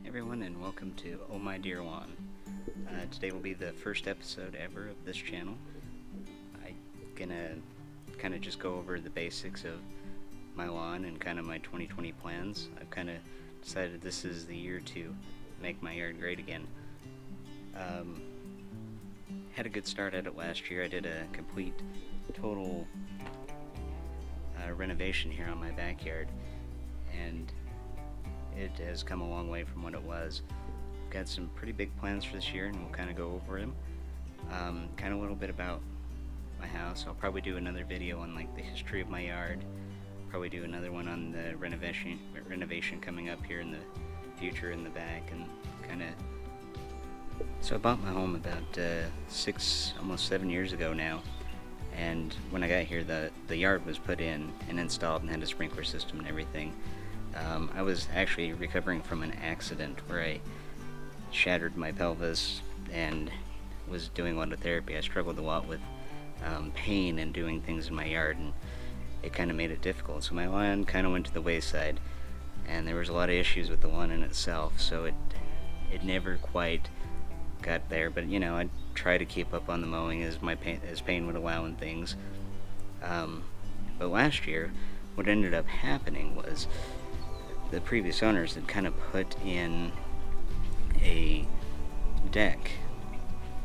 Everyone, and welcome to Oh My Deere Lawn. Today will be the first episode ever of this channel. I'm gonna kind of just go over the basics of my lawn and kind of my 2020 plans. I've kind of decided this is the year to make my yard great again. Had a good start at it last year. I did a complete, total renovation here on my backyard, and it has come a long way from what it was. Got some pretty big plans for this year, and we'll kind of go over them. Kind of a little bit about my house. I'll probably do another video on like the history of my yard. Probably do another one on the renovation coming up here in the future in the back, and kind of. So I bought my home about almost 7 years ago now. And when I got here, the yard was put in and installed and had a sprinkler system and everything. I was actually recovering from an accident where I shattered my pelvis and was doing a lot of therapy. I struggled a lot with pain and doing things in my yard, and it kind of made it difficult. So my lawn kind of went to the wayside, and there was a lot of issues with the lawn in itself, so it never quite got there. But you know, I'd try to keep up on the mowing as pain would allow and things. But last year, what ended up happening was the previous owners had kind of put in a deck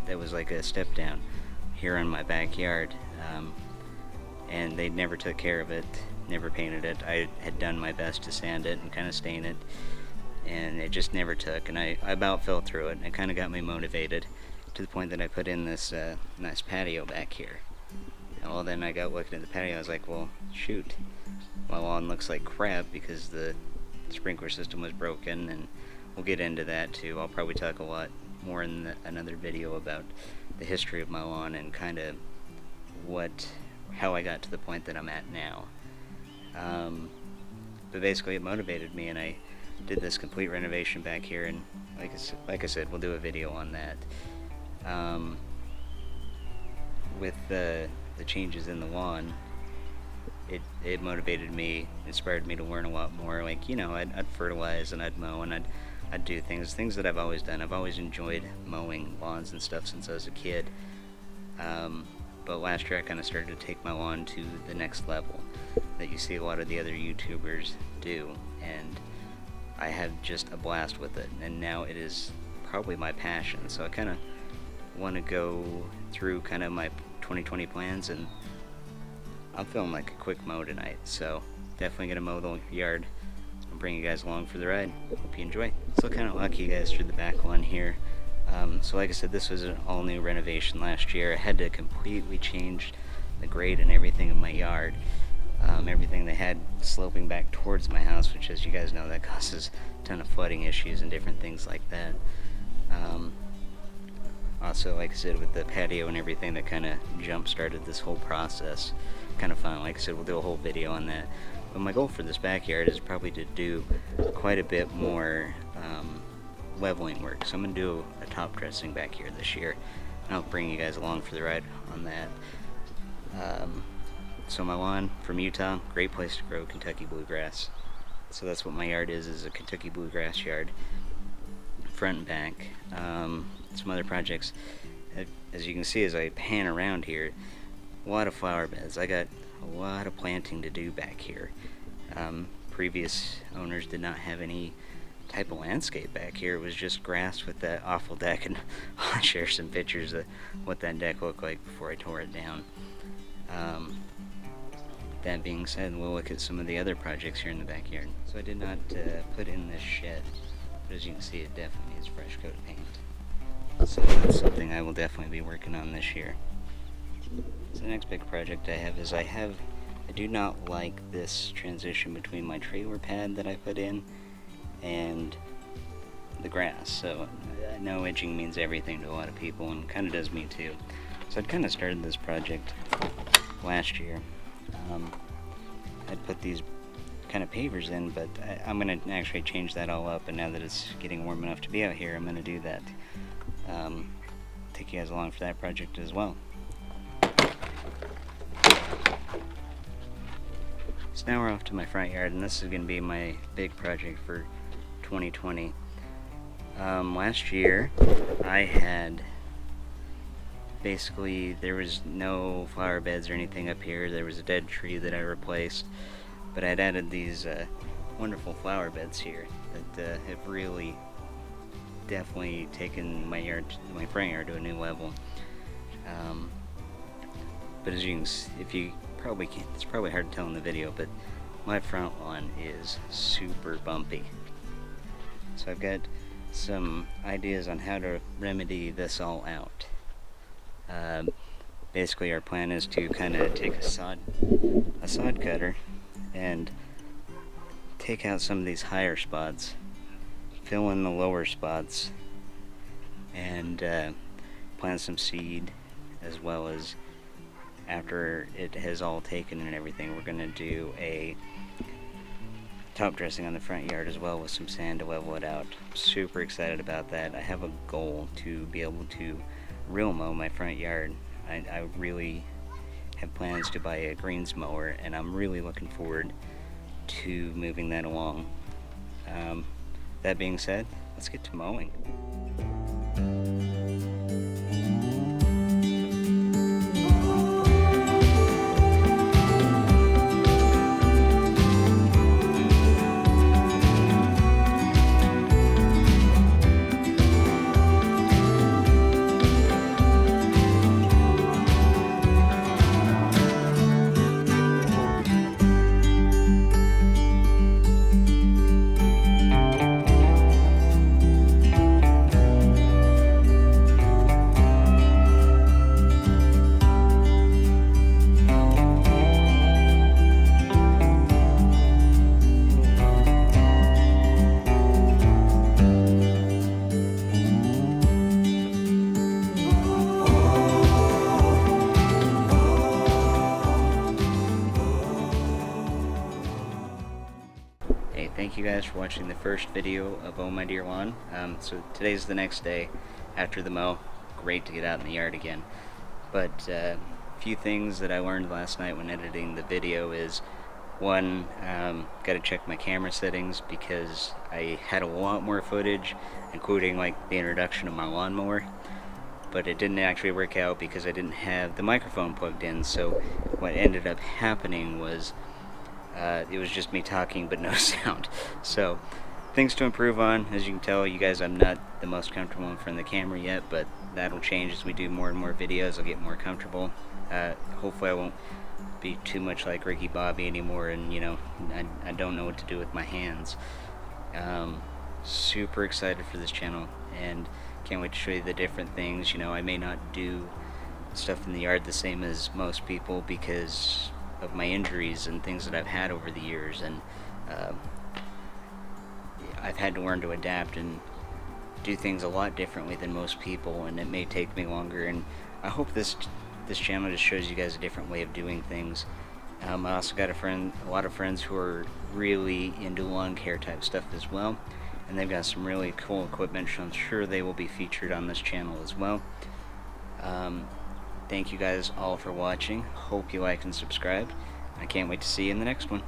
that was like a step down here in my backyard, and they never took care of it, never painted it. I had done my best to sand it and kind of stain it, and it just never took, and I about fell through it, and it kind of got me motivated to the point that I put in this nice patio back here. Well, then I got looking at the patio. I was like, well, shoot, my lawn looks like crap because the sprinkler system was broken, and we'll get into that too. I'll probably talk a lot more in another video about the history of my lawn and kind of how I got to the point that I'm at now. But basically it motivated me, and I did this complete renovation back here, and like I said, we'll do a video on that. With the changes in the lawn, it motivated me, inspired me to learn a lot more. Like, you know, I'd fertilize and I'd mow and I'd do things that I've always done. I've always enjoyed mowing lawns and stuff since I was a kid. But last year I kind of started to take my lawn to the next level that you see a lot of the other YouTubers do, and I had just a blast with it, and now it is probably my passion. So I kind of want to go through kind of my 2020 plans, and I'm feeling like a quick mow tonight, so definitely gonna mow the yard and bring you guys along for the ride. Hope you enjoy. So kind of walk you guys through the back lawn here. So like I said, this was an all new renovation last year. I had to completely change the grade and everything in my yard. Everything they had sloping back towards my house, which, as you guys know, that causes a ton of flooding issues and different things like that. Also, like I said, with the patio and everything, that kind of jump-started this whole process. Kind of fun. Like I said, we'll do a whole video on that. But my goal for this backyard is probably to do quite a bit more leveling work. So I'm going to do a top dressing back here this year, and I'll bring you guys along for the ride on that. So my lawn from Utah, great place to grow Kentucky bluegrass. So that's what my yard is a Kentucky bluegrass yard, front and back. Some other projects, as you can see as I pan around here, a lot of flower beds. I got a lot of planting to do back here. Previous owners did not have any type of landscape back here. It was just grass with that awful deck, and I'll share some pictures of what that deck looked like before I tore it down. That being said, we'll look at some of the other projects here in the backyard. So I did not put in this shed, but as you can see, it definitely needs fresh coat of paint. So that's something I will definitely be working on this year. So the next big project I have is I do not like this transition between my trailer pad that I put in and the grass. So I know edging means everything to a lot of people, and kind of does me too. So I'd kind of started this project last year. I'd put these kind of pavers in, but I'm going to actually change that all up, and now that it's getting warm enough to be out here, I'm going to do that. Take you guys along for that project as well. So now we're off to my front yard, and this is going to be my big project for 2020. Last year I had basically, there was no flower beds or anything up here. There was a dead tree that I replaced, but I'd added these wonderful flower beds here that have really definitely taken my front yard to a new level. But as you can see, if you probably can't, it's probably hard to tell in the video, but my front lawn is super bumpy. So I've got some ideas on how to remedy this all out. Basically our plan is to kind of take a sod cutter and take out some of these higher spots, fill in the lower spots, and plant some seed, as well as after it has all taken and everything, we're going to do a top dressing on the front yard as well with some sand to level it out. I'm super excited about that. I have a goal to be able to real mow my front yard. I really have plans to buy a greens mower, and I'm really looking forward to moving that along. That being said, let's get to mowing. Hey, thank you guys for watching the first video of Oh My Deere Lawn. So today's the next day after the mow. Great to get out in the yard again. But a few things that I learned last night when editing the video is, one, got to check my camera settings because I had a lot more footage, including like the introduction of my lawnmower, but it didn't actually work out because I didn't have the microphone plugged in. So what ended up happening was it was just me talking but no sound. So things to improve on. As you can tell, you guys, I'm not the most comfortable in front of the camera yet, but that'll change as we do more and more videos. I'll get more comfortable. Hopefully I won't be too much like Ricky Bobby anymore, and you know, I don't know what to do with my hands. Super excited for this channel and can't wait to show you the different things. You know, I may not do stuff in the yard the same as most people because of my injuries and things that I've had over the years, and I've had to learn to adapt and do things a lot differently than most people, and it may take me longer, and I hope this channel just shows you guys a different way of doing things. I also got a lot of friends who are really into lawn care type stuff as well, and they've got some really cool equipment, so I'm sure they will be featured on this channel as well. Thank you guys all for watching. Hope you like and subscribe. I can't wait to see you in the next one.